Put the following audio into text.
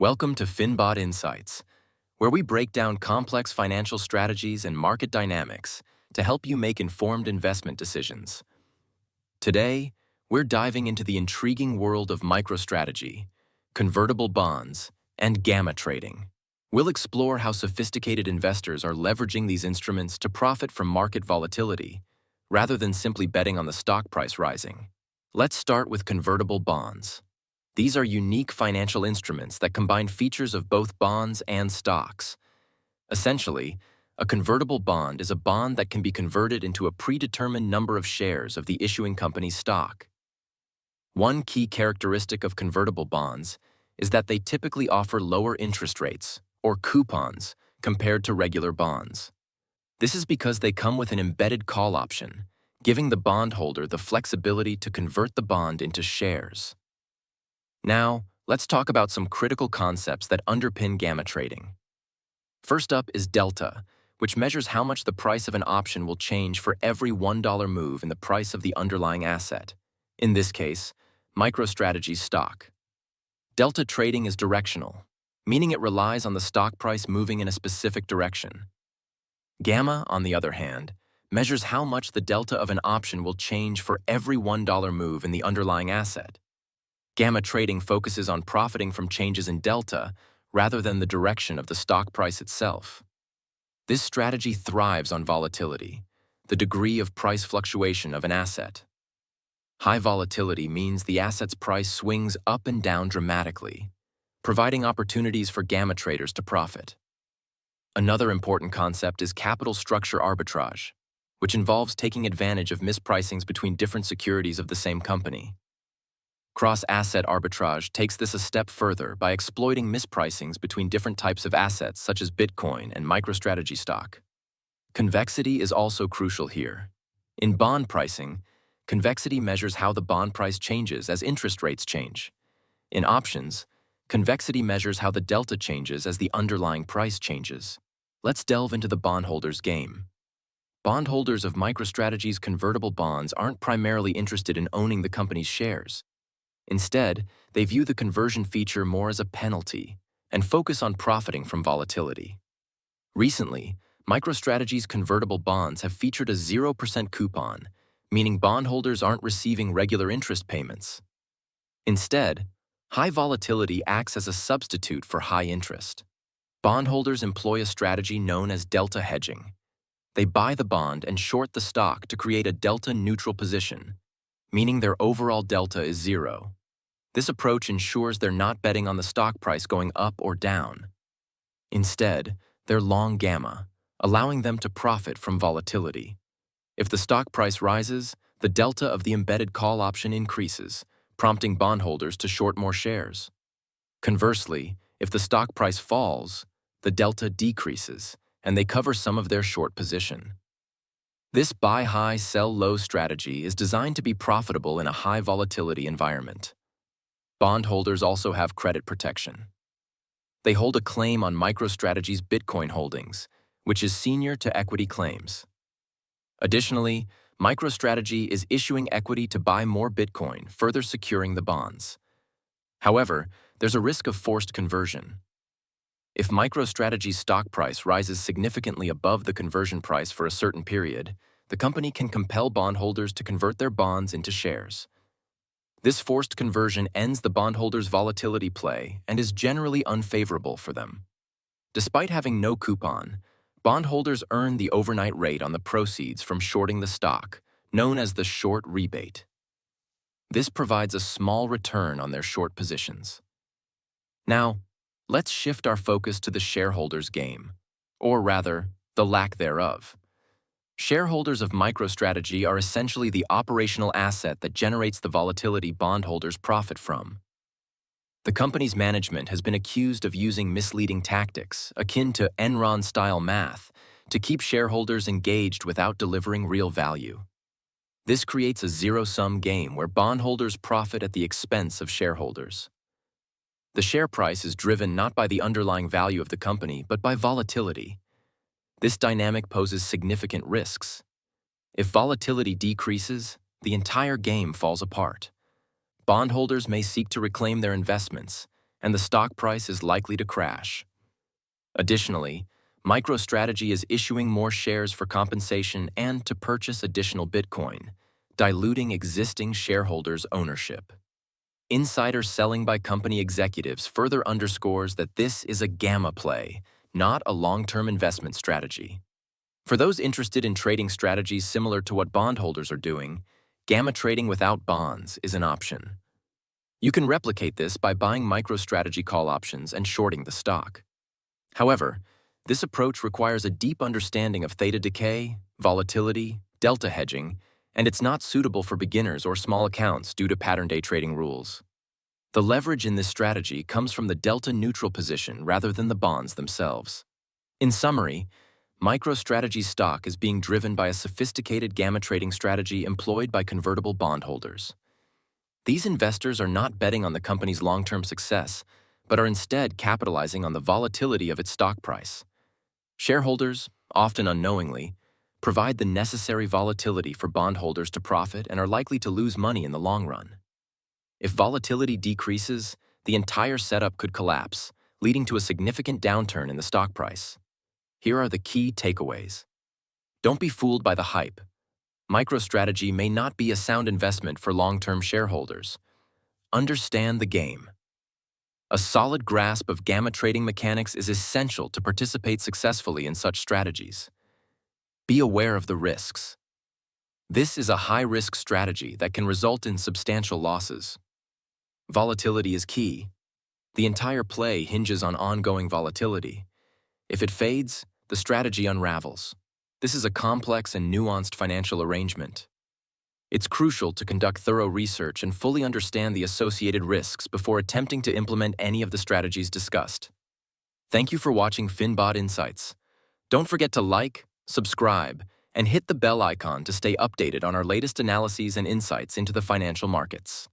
Welcome to FinBot Insights, where we break down complex financial strategies and market dynamics to help you make informed investment decisions. Today, we're diving into the intriguing world of MicroStrategy, convertible bonds, and gamma trading. We'll explore how sophisticated investors are leveraging these instruments to profit from market volatility, rather than simply betting on the stock price rising. Let's start with convertible bonds. These are unique financial instruments that combine features of both bonds and stocks. Essentially, a convertible bond is a bond that can be converted into a predetermined number of shares of the issuing company's stock. One key characteristic of convertible bonds is that they typically offer lower interest rates, or coupons, compared to regular bonds. This is because they come with an embedded call option, giving the bondholder the flexibility to convert the bond into shares. Now, let's talk about some critical concepts that underpin gamma trading. First up is delta, which measures how much the price of an option will change for every $1 move in the price of the underlying asset, in this case, MicroStrategy's stock. Delta trading is directional, meaning it relies on the stock price moving in a specific direction. Gamma, on the other hand, measures how much the delta of an option will change for every $1 move in the underlying asset. Gamma trading focuses on profiting from changes in delta rather than the direction of the stock price itself. This strategy thrives on volatility, the degree of price fluctuation of an asset. High volatility means the asset's price swings up and down dramatically, providing opportunities for gamma traders to profit. Another important concept is capital structure arbitrage, which involves taking advantage of mispricings between different securities of the same company. Cross-asset arbitrage takes this a step further by exploiting mispricings between different types of assets such as Bitcoin and MicroStrategy stock. Convexity is also crucial here. In bond pricing, convexity measures how the bond price changes as interest rates change. In options, convexity measures how the delta changes as the underlying price changes. Let's delve into the bondholders game. Bondholders of MicroStrategy's convertible bonds aren't primarily interested in owning the company's shares. Instead, they view the conversion feature more as a penalty and focus on profiting from volatility. Recently, MicroStrategy's convertible bonds have featured a 0% coupon, meaning bondholders aren't receiving regular interest payments. Instead, high volatility acts as a substitute for high interest. Bondholders employ a strategy known as delta hedging. They buy the bond and short the stock to create a delta-neutral position, meaning their overall delta is zero. This approach ensures they're not betting on the stock price going up or down. Instead, they're long gamma, allowing them to profit from volatility. If the stock price rises, the delta of the embedded call option increases, prompting bondholders to short more shares. Conversely, if the stock price falls, the delta decreases, and they cover some of their short position. This buy high, sell low strategy is designed to be profitable in a high volatility environment. Bondholders also have credit protection. They hold a claim on MicroStrategy's Bitcoin holdings, which is senior to equity claims. Additionally, MicroStrategy is issuing equity to buy more Bitcoin, further securing the bonds. However, there's a risk of forced conversion. If MicroStrategy's stock price rises significantly above the conversion price for a certain period, the company can compel bondholders to convert their bonds into shares. This forced conversion ends the bondholders' volatility play and is generally unfavorable for them. Despite having no coupon, bondholders earn the overnight rate on the proceeds from shorting the stock, known as the short rebate. This provides a small return on their short positions. Now, let's shift our focus to the shareholders game, or rather, the lack thereof. Shareholders of MicroStrategy are essentially the operational asset that generates the volatility bondholders profit from. The company's management has been accused of using misleading tactics, akin to Enron-style math, to keep shareholders engaged without delivering real value. This creates a zero-sum game where bondholders profit at the expense of shareholders. The share price is driven not by the underlying value of the company, but by volatility. This dynamic poses significant risks. If volatility decreases, the entire game falls apart. Bondholders may seek to reclaim their investments, and the stock price is likely to crash. Additionally, MicroStrategy is issuing more shares for compensation and to purchase additional Bitcoin, diluting existing shareholders' ownership. Insider selling by company executives further underscores that this is a gamma play, not a long-term investment strategy. For those interested in trading strategies similar to what bondholders are doing, gamma trading without bonds is an option. You can replicate this by buying MicroStrategy call options and shorting the stock. However, this approach requires a deep understanding of theta decay, volatility, delta hedging, and it's not suitable for beginners or small accounts due to pattern day trading rules. The leverage in this strategy comes from the delta neutral position rather than the bonds themselves. In summary, MicroStrategy stock is being driven by a sophisticated gamma trading strategy employed by convertible bondholders. These investors are not betting on the company's long-term success, but are instead capitalizing on the volatility of its stock price. Shareholders, often unknowingly, provide the necessary volatility for bondholders to profit and are likely to lose money in the long run. If volatility decreases, the entire setup could collapse, leading to a significant downturn in the stock price. Here are the key takeaways. Don't be fooled by the hype. MicroStrategy may not be a sound investment for long-term shareholders. Understand the game. A solid grasp of gamma trading mechanics is essential to participate successfully in such strategies. Be aware of the risks. This is a high-risk strategy that can result in substantial losses. Volatility is key. The entire play hinges on ongoing volatility. If it fades, the strategy unravels. This is a complex and nuanced financial arrangement. It's crucial to conduct thorough research and fully understand the associated risks before attempting to implement any of the strategies discussed. Thank you for watching FinBot Insights. Don't forget to like, subscribe, and hit the bell icon to stay updated on our latest analyses and insights into the financial markets.